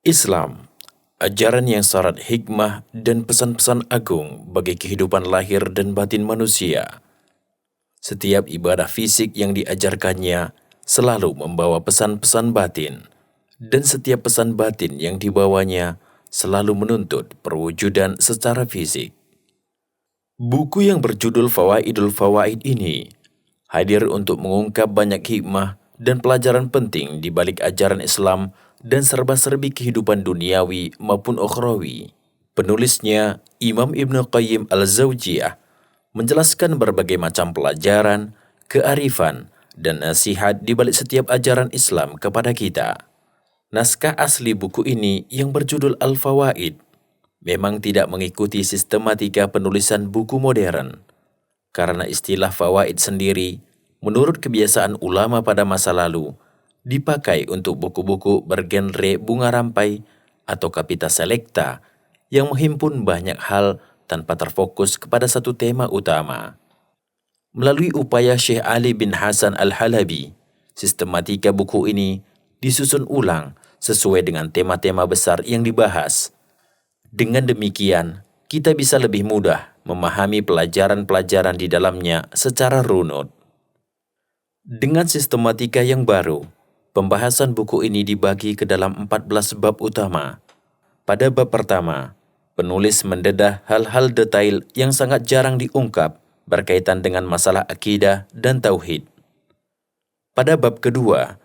Islam, ajaran yang syarat hikmah dan pesan-pesan agung bagi kehidupan lahir dan batin manusia. Setiap ibadah fisik yang diajarkannya selalu membawa pesan-pesan batin, dan setiap pesan batin yang dibawanya selalu menuntut perwujudan secara fisik. Buku yang berjudul Fawaidul Fawaid ini hadir untuk mengungkap banyak hikmah dan pelajaran penting di balik ajaran Islam dan serba-serbi kehidupan duniawi maupun ukhrawi. Penulisnya, Imam Ibnu Qayyim al-Jauziyah, menjelaskan berbagai macam pelajaran, kearifan, dan nasihat di balik setiap ajaran Islam kepada kita. Naskah asli buku ini yang berjudul Al-Fawaid memang tidak mengikuti sistematika penulisan buku modern, karena istilah fawaid sendiri, menurut kebiasaan ulama pada masa lalu, dipakai untuk buku-buku bergenre bunga rampai atau kapita selecta yang menghimpun banyak hal tanpa terfokus kepada satu tema utama. Melalui upaya Syekh Ali bin Hasan Al-Halabi, sistematika buku ini disusun ulang sesuai dengan tema-tema besar yang dibahas. Dengan demikian, kita bisa lebih mudah memahami pelajaran-pelajaran di dalamnya secara runut. Dengan sistematika yang baru, pembahasan buku ini dibagi ke dalam 14 bab utama. Pada bab pertama, penulis mendedah hal-hal detail yang sangat jarang diungkap berkaitan dengan masalah akidah dan tauhid. Pada bab kedua,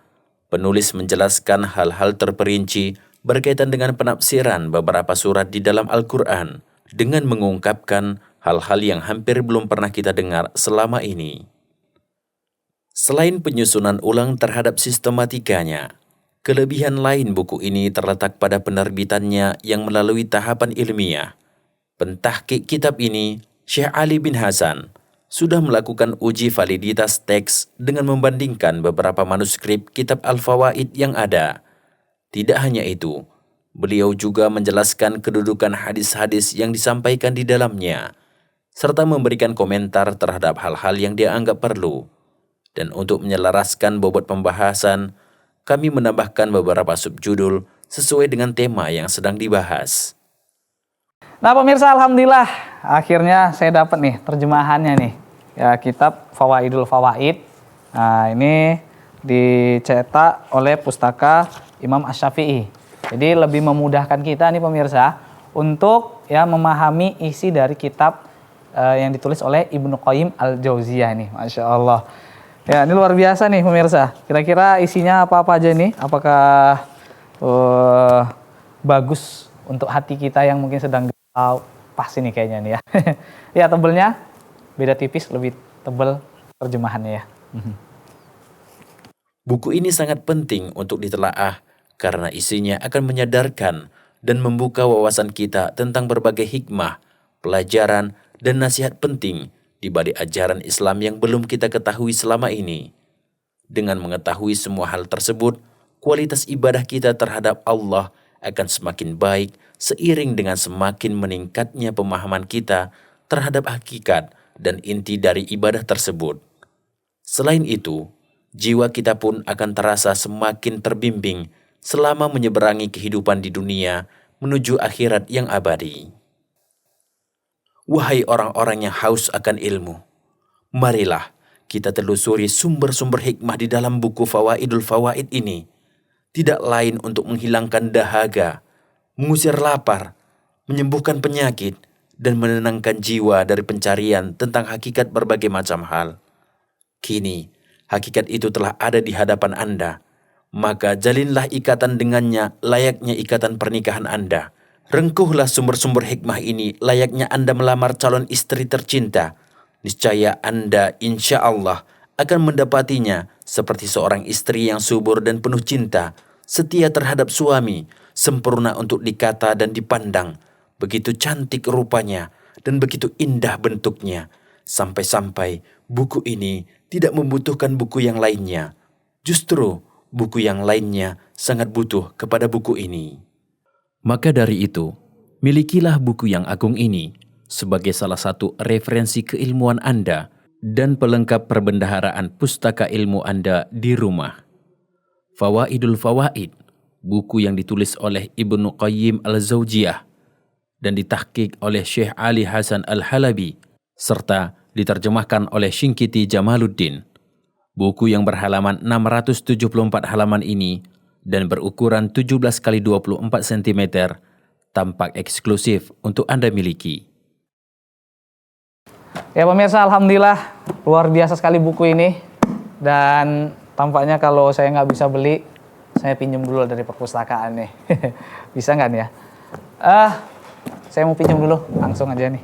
penulis menjelaskan hal-hal terperinci berkaitan dengan penafsiran beberapa surat di dalam Al-Quran dengan mengungkapkan hal-hal yang hampir belum pernah kita dengar selama ini. Selain penyusunan ulang terhadap sistematikanya, kelebihan lain buku ini terletak pada penerbitannya yang melalui tahapan ilmiah. Pentahqiq kitab ini, Syekh Ali bin Hasan, sudah melakukan uji validitas teks dengan membandingkan beberapa manuskrip kitab Al-Fawaid yang ada. Tidak hanya itu, beliau juga menjelaskan kedudukan hadis-hadis yang disampaikan di dalamnya, serta memberikan komentar terhadap hal-hal yang dia anggap perlu. Dan untuk menyelaraskan bobot pembahasan, kami menambahkan beberapa subjudul sesuai dengan tema yang sedang dibahas. Nah pemirsa, alhamdulillah akhirnya saya dapat nih terjemahannya nih, ya, kitab Fawaidul Fawaid. Nah ini dicetak oleh pustaka Imam Asy-Syafi'i. Jadi lebih memudahkan kita nih pemirsa untuk ya memahami isi dari kitab yang ditulis oleh Ibnu Qayyim al-Jauziyah nih. Masya Allah. Ya ini luar biasa nih pemirsa. Kira-kira isinya apa-apa aja nih? Apakah bagus untuk hati kita yang mungkin sedang pas ini kayaknya nih ya. Ya tebelnya beda tipis, lebih tebel terjemahannya ya. Buku ini sangat penting untuk ditelaah karena isinya akan menyadarkan dan membuka wawasan kita tentang berbagai hikmah, pelajaran, dan nasihat penting di balik ajaran Islam yang belum kita ketahui selama ini. Dengan mengetahui semua hal tersebut, kualitas ibadah kita terhadap Allah akan semakin baik seiring dengan semakin meningkatnya pemahaman kita terhadap hakikat dan inti dari ibadah tersebut. Selain itu, jiwa kita pun akan terasa semakin terbimbing selama menyeberangi kehidupan di dunia menuju akhirat yang abadi. Wahai orang-orang yang haus akan ilmu, marilah kita telusuri sumber-sumber hikmah di dalam buku Fawaidul Fawaid ini, tidak lain untuk menghilangkan dahaga, mengusir lapar, menyembuhkan penyakit, dan menenangkan jiwa dari pencarian tentang hakikat berbagai macam hal. Kini, hakikat itu telah ada di hadapan Anda, maka jalinlah ikatan dengannya layaknya ikatan pernikahan Anda. Rengkuhlah sumber-sumber hikmah ini layaknya Anda melamar calon istri tercinta. Niscaya Anda insya Allah akan mendapatinya seperti seorang istri yang subur dan penuh cinta, setia terhadap suami, sempurna untuk dikata dan dipandang, begitu cantik rupanya dan begitu indah bentuknya, sampai-sampai buku ini tidak membutuhkan buku yang lainnya. Justru buku yang lainnya sangat butuh kepada buku ini. Maka dari itu, milikilah buku yang agung ini sebagai salah satu referensi keilmuan Anda dan pelengkap perbendaharaan pustaka ilmu Anda di rumah. Fawaidul Fawaid buku yang ditulis oleh Ibnu Qayyim al-Zawjiyah dan ditahqiq oleh Syekh Ali Hasan al-Halabi, serta diterjemahkan oleh Shinqiti Jamaluddin. Buku yang berhalaman 674 halaman ini dan berukuran 17 kali 24 cm tampak eksklusif untuk Anda miliki. Ya pemirsa, alhamdulillah luar biasa sekali buku ini. Dan tampaknya kalau saya nggak bisa beli, saya pinjam dulu dari perpustakaan nih. Bisa nggak nih ya? Saya mau pinjam dulu, langsung aja nih.